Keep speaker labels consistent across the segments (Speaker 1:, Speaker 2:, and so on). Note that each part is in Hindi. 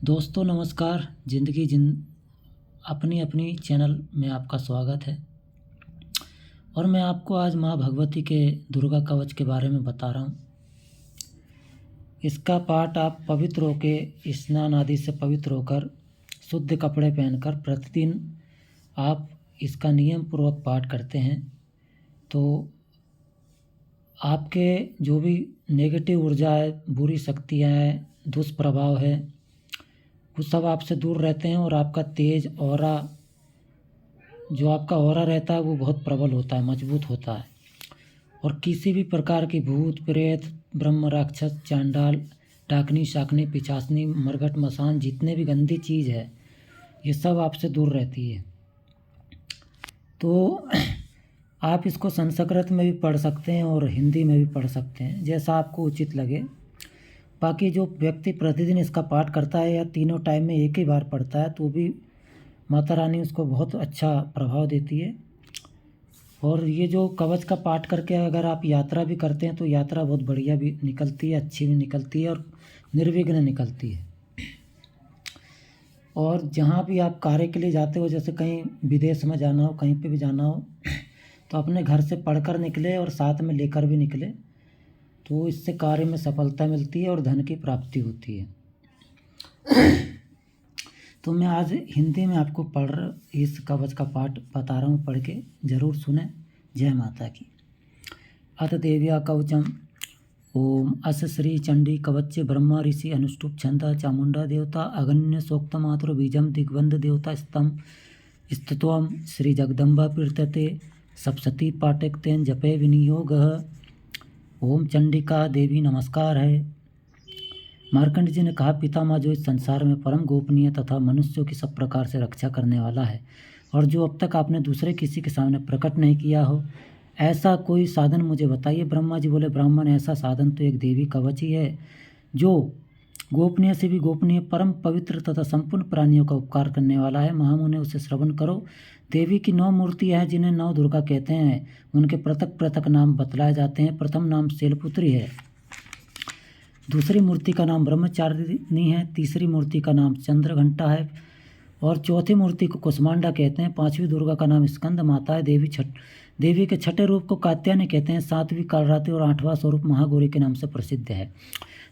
Speaker 1: दोस्तों नमस्कार। अपनी अपनी चैनल में आपका स्वागत है। और मैं आपको आज माँ भगवती के दुर्गा कवच के बारे में बता रहा हूँ। इसका पाठ आप पवित्र होकर स्नान आदि से पवित्र होकर शुद्ध कपड़े पहनकर प्रतिदिन आप इसका नियम पूर्वक पाठ करते हैं तो आपके जो भी नेगेटिव ऊर्जा है, बुरी शक्तियाँ हैं, दुष्प्रभाव है, वो सब आपसे दूर रहते हैं और आपका तेज ऑरा जो आपका ऑरा रहता है वो बहुत प्रबल होता है, मजबूत होता है। और किसी भी प्रकार की भूत प्रेत, ब्रह्म राक्षस, चांडाल, डाकनी शाकनी, पिशाचनी, मरघट मसान, जितने भी गंदी चीज़ है ये सब आपसे दूर रहती है। तो आप इसको संस्कृत में भी पढ़ सकते हैं और हिंदी में भी पढ़ सकते हैं, जैसा आपको उचित लगे। बाकी जो व्यक्ति प्रतिदिन इसका पाठ करता है या तीनों टाइम में एक ही बार पढ़ता है तो भी माता रानी उसको बहुत अच्छा प्रभाव देती है। और ये जो कवच का पाठ करके अगर आप यात्रा भी करते हैं तो यात्रा बहुत बढ़िया भी निकलती है, अच्छी भी निकलती है और निर्विघ्न निकलती है। और जहाँ भी आप कार्य के लिए जाते हो, जैसे कहीं विदेश में जाना हो, कहीं पे भी जाना हो, तो अपने घर से पढ़कर निकले और साथ में लेकर भी निकले, तो इससे कार्य में सफलता मिलती है और धन की प्राप्ति होती है। तो मैं आज हिंदी में आपको इस कवच का पाठ बता रहा हूँ, पढ़ के ज़रूर सुने। जय माता की। अथ देव्या कवचम ओम अस श्री चंडी कवच ब्रह्मा ऋषि अनुष्टुप छंदा चामुंडा देवता अगण्य सोक्त मातृ बीजम दिग्बंध देवता स्तम स्तुत्वम श्री जगदम्बा पीर्तते सप्तति पाठकतेन जपे विनियोग। ओम चंडिका देवी नमस्कार है। मार्कंड जी ने कहा, पितामह जो इस संसार में परम गोपनीय तथा मनुष्यों की सब प्रकार से रक्षा करने वाला है और जो अब तक आपने दूसरे किसी के सामने प्रकट नहीं किया हो, ऐसा कोई साधन मुझे बताइए। ब्रह्मा जी बोले, ब्राह्मण ऐसा साधन तो एक देवी कवच ही है जो गोपनीय से भी गोपनीय, परम पवित्र तथा संपूर्ण प्राणियों का उपकार करने वाला है। महामुने उसे श्रवण करो। देवी की 9 मूर्तियाँ हैं जिन्हें 9 दुर्गा कहते हैं। उनके पृथक पृथक नाम बतलाए जाते हैं। प्रथम नाम शैलपुत्री है, दूसरी मूर्ति का नाम ब्रह्मचारिणी है, तीसरी मूर्ति का नाम चंद्रघंटा है और चौथी मूर्ति को कुष्मांडा कहते हैं। 5वीं दुर्गा का नाम स्कंद माता है। देवी के छठे रूप को कात्यायनी कहते हैं। 7वीं कालरात्रि और 8वां स्वरूप महागौरी के नाम से प्रसिद्ध है।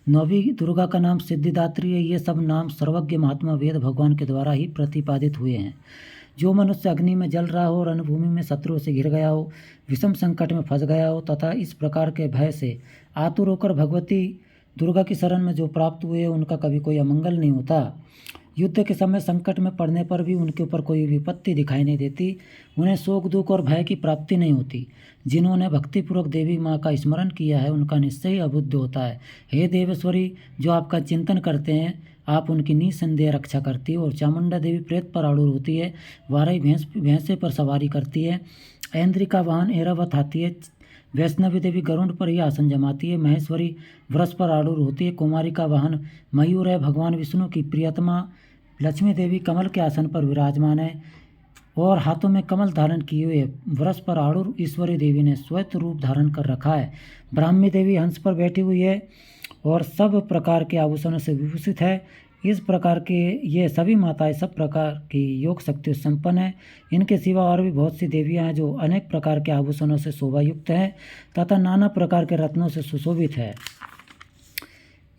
Speaker 1: 9वीं दुर्गा का नाम सिद्धिदात्री है। ये सब नाम सर्वज्ञ महात्मा वेद भगवान के द्वारा ही प्रतिपादित हुए हैं। जो मनुष्य अग्नि में जल रहा हो और रणभूमि में शत्रुओं से घिर गया हो, विषम संकट में फंस गया हो तथा इस प्रकार के भय से आतुर होकर भगवती दुर्गा की शरण में जो प्राप्त हुए, उनका कभी कोई अमंगल नहीं होता। युद्ध के समय संकट में पड़ने पर भी उनके ऊपर कोई विपत्ति दिखाई नहीं देती। उन्हें शोक दुख और भय की प्राप्ति नहीं होती। जिन्होंने भक्तिपूर्वक देवी माँ का स्मरण किया है उनका निश्चय ही अबुद्ध होता है। हे देवेश्वरी, जो आपका चिंतन करते हैं आप उनकी निसंदेह रक्षा करती हो। और चामुंडा देवी प्रेत पर आरूढ़ होती है। वाराही भैंसे पर सवारी करती है। ऐन्द्री का वाहन ऐरावत हाथी है। वैष्णवी देवी गरुड़ पर ही आसन जमाती है। महेश्वरी वृष पर आरूढ़ होती है। कुमारी का वाहन मयूर है। भगवान विष्णु की प्रियतमा लक्ष्मी देवी कमल के आसन पर विराजमान है और हाथों में कमल धारण किए हुए वृष पर आरूढ़ ईश्वरी देवी ने श्वेत रूप धारण कर रखा है। ब्राह्मी देवी हंस पर बैठी हुई है और सब प्रकार के आभूषणों से विभूषित है। इस प्रकार के ये सभी माताएं सब प्रकार की योग शक्ति संपन्न है। इनके सिवा और भी बहुत सी देवियां हैं जो अनेक प्रकार के आभूषणों से शोभायुक्त हैं तथा नाना प्रकार के रत्नों से सुशोभित है।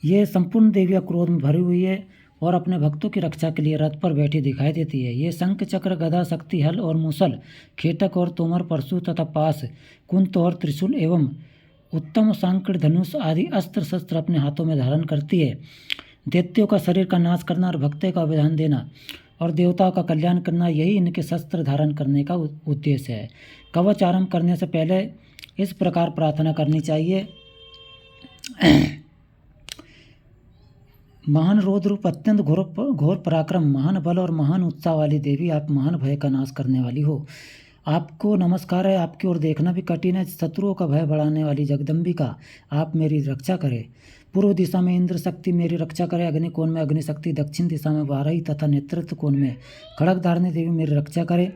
Speaker 1: ये संपूर्ण देवियां क्रोध में भरी हुई है और अपने भक्तों की रक्षा के लिए रथ पर बैठी दिखाई देती है। ये शंख चक्र गदा शक्ति हल और मूसल, खेटक और तोमर, परशु तथा पास, कुंत और त्रिशूल एवं उत्तम सांकड़ धनुष आदि अस्त्र शस्त्र अपने हाथों में धारण करती है। दैत्यों का शरीर का नाश करना और भक्तों का विधान देना और देवताओं का कल्याण करना, यही इनके शस्त्र धारण करने का उद्देश्य है। कवच आरंभ करने से पहले इस प्रकार प्रार्थना करनी चाहिए। महान रौद्र रूप, अत्यंत घोर पराक्रम, महान बल और महान उत्साह वाली देवी, आप महान भय का नाश करने वाली हो। आपको नमस्कार है। आपकी ओर देखना भी कठिन है। शत्रुओं का भय बढ़ाने वाली जगदम्बिका, आप मेरी रक्षा करें। पूर्व दिशा में इंद्र शक्ति मेरी रक्षा करे। अग्नि कोण में अग्नि शक्ति, दक्षिण दिशा में वाराही तथा नेतृत्व कोण में खड़ग धारणी देवी मेरी रक्षा करे।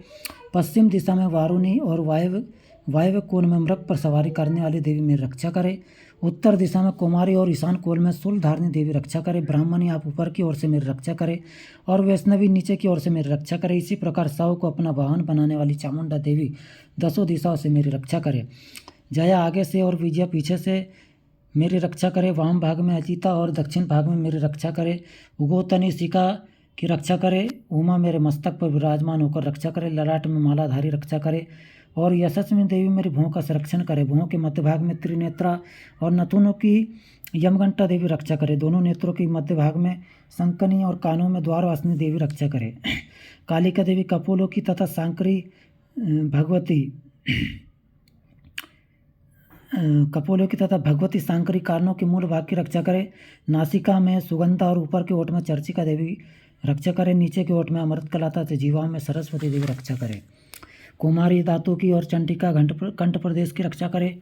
Speaker 1: पश्चिम दिशा में वारुणी और वायव्य कोण में मृग पर सवारी करने वाली देवी मेरी रक्षा करे। उत्तर दिशा में कुमारी और ईशान कोल में शूल धारणी देवी रक्षा करे। ब्राह्मणी आप ऊपर की ओर से मेरी रक्षा करे और वैष्णवी नीचे की ओर से मेरी रक्षा करे। इसी प्रकार शव को अपना वाहन बनाने वाली चामुंडा देवी दसों दिशाओं से मेरी रक्षा करे। जया आगे से और विजया पीछे से मेरी रक्षा करे। वाम भाग में अचिता और दक्षिण भाग में मेरी रक्षा करे। उगोतनी सिका की रक्षा करे। उमा मेरे मस्तक पर विराजमान होकर रक्षा करे। ललाट में मालाधारी रक्षा करे। और यशस्विनी देवी मेरी भुहों का संरक्षण करे। भुहों के मध्य भाग में त्रिनेत्रा और नथुनों की यमघंटा देवी रक्षा करे। दोनों नेत्रों के मध्य भाग में संकनी और कानों में द्वारवासिनी देवी रक्षा करे। कालिका देवी कपोलों की तथा सांकरी भगवती कपोलों की तथा भगवती सांकरी कानों के मूल भाग की रक्षा करे। नासिका में सुगंधा और ऊपर के ओठ में चर्चिका देवी रक्षा करे। नीचे के ओठ में अमृतकला तथा जीवा में सरस्वती देवी रक्षा करे। कुमारी दांतों की और चंडिका कंठ प्रदेश की रक्षा करे।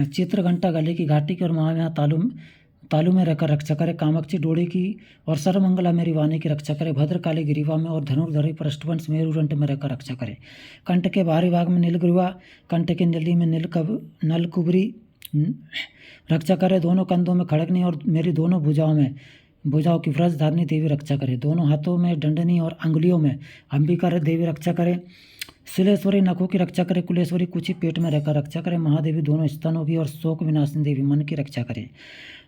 Speaker 1: चित्रघंटा गले की घाटी की और महाव्या तालू में रहकर रक्षा करे। कामाक्षी डोड़ी की और सर्वमंगला मेरी वाणी की रक्षा करे। भद्रकाली गिरीवा में और धनुर्धरी पृष्ठवंश मेरुदंड में रहकर रक्षा करे। कंठ के बाहरी भाग में नीलग्रीवा, कंठ के नली में नलकुबरी रक्षा करे। दोनों कंधों में खड़गनी और मेरी दोनों भुजाओं की व्रज धारणी देवी रक्षा करे। दोनों हाथों में दंडनी और अंगुलियों में अंबिका देवी रक्षा करे। शिलेश्वरी नखों की रक्षा करे। कुलेश्वरी कुची पेट में रहकर रक्षा करे। महादेवी दोनों स्तनों की और शोक विनाशिनी देवी मन की रक्षा करे।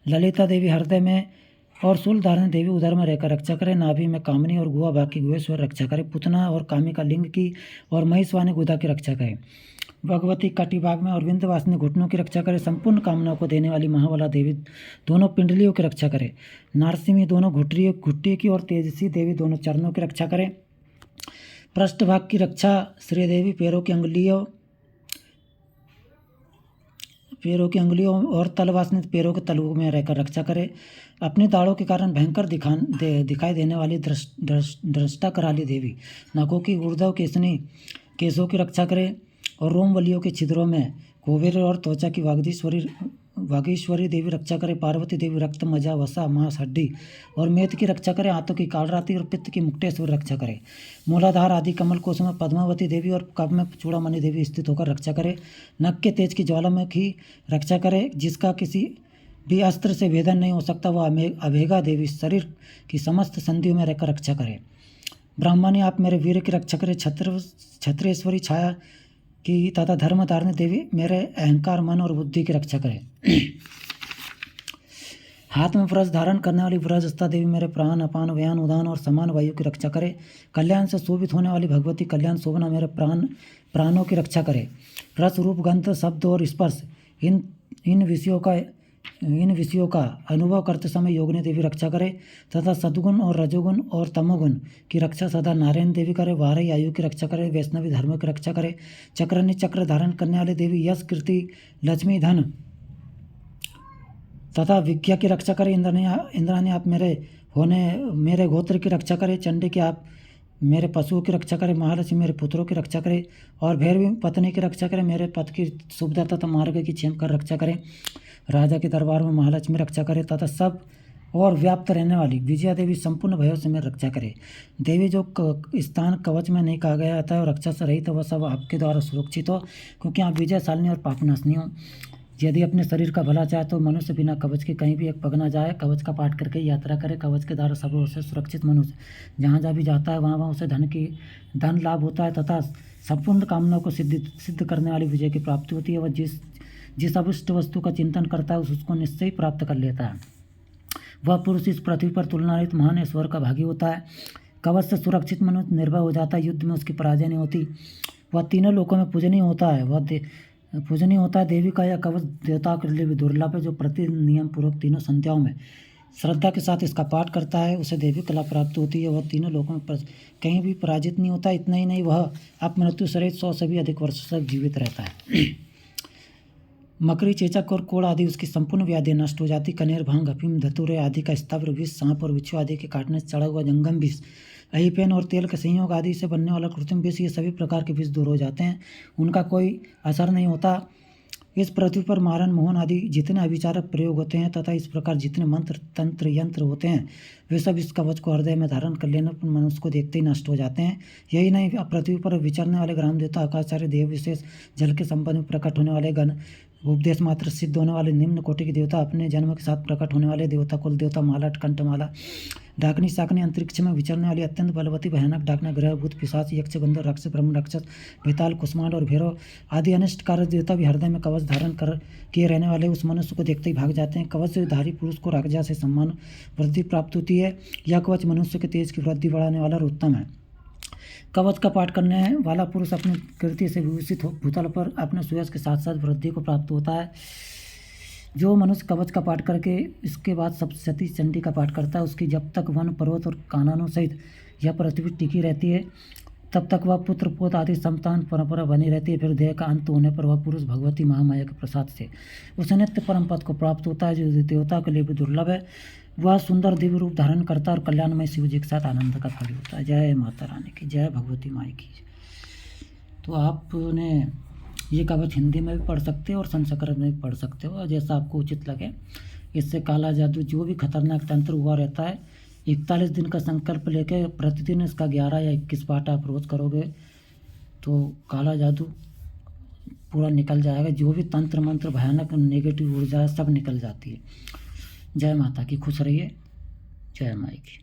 Speaker 1: ललिता देवी हृदय में और शूल धारण देवी उदर में रहकर रक्षा करे। नाभि में कामनी और गुआ भाग की गुहेश्वर रक्षा करे। पुतना और कामिका लिंग की और महिषवानी गुदा की रक्षा करे। भगवती कटिभाग में और विंध्यवासिनी घुटनों की रक्षा करे। संपूर्ण कामनाओं को देने वाली महाबला देवी दोनों पिंडलियों की रक्षा करे। नारसिंही दोनों घुट्टी की और तेजसी देवी दोनों चरणों की रक्षा करे। पृष्ठभाग की रक्षा श्रीदेवी पैरों की अंगुलियों और तलवासिनी पैरों के तलुओं में रहकर रक्षा करे। अपनी दाढ़ों के कारण भयंकर दिखाई देने वाली दृष्टा कराली देवी नाकों की ऊर्ध्व केशों की रक्षा करे। और रोमवलियों के छिद्रों में कोवेर और त्वचा की वागीश्वरी देवी रक्षा करे। पार्वती देवी रक्त मजा वसा मांस हड्डी और मेद की रक्षा करे। हाथों की कालरात्रि और पित्त की मुक्तेश्वरी रक्षा करे। मूलाधार आदि कमल कोश में पद्मावती देवी और कब में चूड़ामणि देवी स्थित होकर रक्षा करे। नख के तेज की ज्वालामुखी रक्षा करे। जिसका किसी भी अस्त्र से भेदन नहीं हो सकता वह अभेगा देवी शरीर की समस्त संधियों में रहकर रक्षा करे। ब्राह्मणी आप मेरे वीर की रक्षा करे। क्षत्रेश्वरी छाया की तथा धर्मधारिणी देवी मेरे अहंकार मन और बुद्धि की रक्षा करे। हाथ में व्रज धारण करने वाली व्रजस्था देवी मेरे प्राण अपान व्यान उदान और समान वायु की रक्षा करे। कल्याण से शोभित होने वाली भगवती कल्याण शोभना मेरे प्राणों की रक्षा करे। रस रूप गंध शब्द और स्पर्श इन विषयों का अनुभव करते समय योगिनी देवी रक्षा करे। तथा सद्गुण और रजोगुण और तमोगुण की रक्षा सदा नारायण देवी करे। वारही आयु की रक्षा करे। वैष्णवी धर्म की रक्षा करे। चक्रनी चक्र धारण करने वाली देवी यश कीर्ति लक्ष्मी धन तथा विज्ञा की रक्षा करे। इंद्राणी आप मेरे गोत्र की रक्षा करे। चंडी की आप मेरे पशुओं की रक्षा करे। महालक्ष्मी मेरे पुत्रों की रक्षा करे। और भैरवी पत्नी की रक्षा करे। मेरे पथ की सुविधा तथा मार्ग की क्षेम कर रक्षा करे। राजा के दरबार में महालक्ष्मी रक्षा करे तथा सब और व्याप्त रहने वाली विजया देवी संपूर्ण भयों से मेरी रक्षा करे। देवी जो स्थान कवच में नहीं कहा गया था और रक्षा से रहित वह सब आपके द्वारा सुरक्षित हो, क्योंकि आप विजयशालिनी और पापनाशनी हो। यदि अपने शरीर का भला चाहे तो मनुष्य बिना कवच के कहीं भी एक पग न जाए। कवच का पाठ करके यात्रा करे। कवच के द्वारा सब ओर से सुरक्षित मनुष्य जहाँ जहाँ भी जाता है वहाँ उसे धन लाभ होता है तथा संपूर्ण कामनाओं को सिद्ध करने वाली विजय की प्राप्ति होती है। वह जिस अभिष्ट वस्तु का चिंतन करता है उसको निश्चय प्राप्त कर लेता है। वह पुरुष इस पृथ्वी पर तुलनारहित महान ऐश्वर्य का भागी होता है। कवच से सुरक्षित मनुष्य निर्भय हो जाता है। युद्ध में उसकी पराजय नहीं होती। वह तीनों लोकों में पूजनीय होता है। देवी का यह कवच देवताओं के लिए भी दुर्लभ है। जो प्रति नियम पूर्वक तीनों संध्याओं में श्रद्धा के साथ इसका पाठ करता है उसे देवी कला प्राप्त होती है। वह तीनों लोकों में कहीं भी पराजित नहीं होता। इतना ही नहीं, वह अपमृत्यु सहित 100 से भी अधिक वर्षों तक जीवित रहता है। मकड़ी, चेचक और कोड़ आदि उसकी संपूर्ण व्याधियाँ नष्ट हो जाती। कनेर, भांग, अफीम, धतूरे आदि का स्थावर विष, सांप और बिच्छू आदि के काटने से चढ़ा हुआ जंगम विष, अहिपेन और तेल के संयोग आदि से बनने वाला कृत्रिम विष, ये सभी प्रकार के विष दूर हो जाते हैं। उनका कोई असर नहीं होता। इस पृथ्वी पर मारण, मोहन आदि जितने अभिचारक प्रयोग होते हैं तथा इस प्रकार जितने मंत्र, तंत्र, यंत्र होते हैं वे सब इस कवच को हृदय में धारण कर लेने पर मनुष्य को देखते ही नष्ट हो जाते हैं। यही नहीं, पृथ्वी पर विचरने वाले ग्राम देवता, आकाशचार्य, देव विशेष, जल के संबंध में प्रकट होने वाले उपदेश मात्र सिद्ध होने वाले निम्न कोटि के देवता, अपने जन्म के साथ प्रकट होने वाले देवता, कुल देवता, माला, कंठमाला, डाकनी, शाकनी, अंतरिक्ष में विचरने वाली अत्यंत बलवती भयानक डाकना, ग्रह, भूत, पिशाच, यक्ष, गंधर्व, राक्षस, ब्रह्म, राक्षस, बेताल, कुष्मांड और भैरव आदि अनिष्टकारक देवता भी हृदय में कवच धारण कर किए रहने वाले उस मनुष्य को देखते ही भाग जाते हैं। कवचधारी पुरुष को राजा से सम्मान वृद्धि प्राप्त होती है। यह कवच मनुष्य के तेज की वृद्धि बढ़ाने वाला और उत्तम है। कवच का पाठ करने वाला पुरुष अपनी कीर्ति से विभूषित हो भूतल पर अपने सुयश के साथ साथ वृद्धि को प्राप्त होता है। जो मनुष्य कवच का पाठ करके इसके बाद सप्तशती चंडी का पाठ करता है, उसकी जब तक वन पर्वत और काननों सहित यह पृथ्वी टिकी रहती है, तब तक वह पुत्र पोत आदि संतान परंपरा बनी रहती है। फिर देह का अंत होने पर वह पुरुष भगवती महामाया के प्रसाद से उस नित्य परम पद को प्राप्त होता है, जो देवता के लिए भी दुर्लभ है। वह सुंदर दिव्य रूप धारण करता है और कल्याणमय शिव जी के साथ आनंद का फल होता है। जय माता रानी की, जय भगवती माई की। तो आपने ये कवच हिंदी में भी पढ़ सकते हो और संस्कृत में भी पढ़ सकते हो, जैसा आपको उचित लगे। इससे काला जादू जो भी खतरनाक तंत्र हुआ रहता है, 41 दिन का संकल्प लेके प्रतिदिन इसका 11 या 21 पाठ आप रोज करोगे तो काला जादू पूरा निकल जाएगा। जो भी तंत्र मंत्र भयानक नेगेटिव ऊर्जा है सब निकल जाती है। जय माता की, खुश रहिए। जय माई की।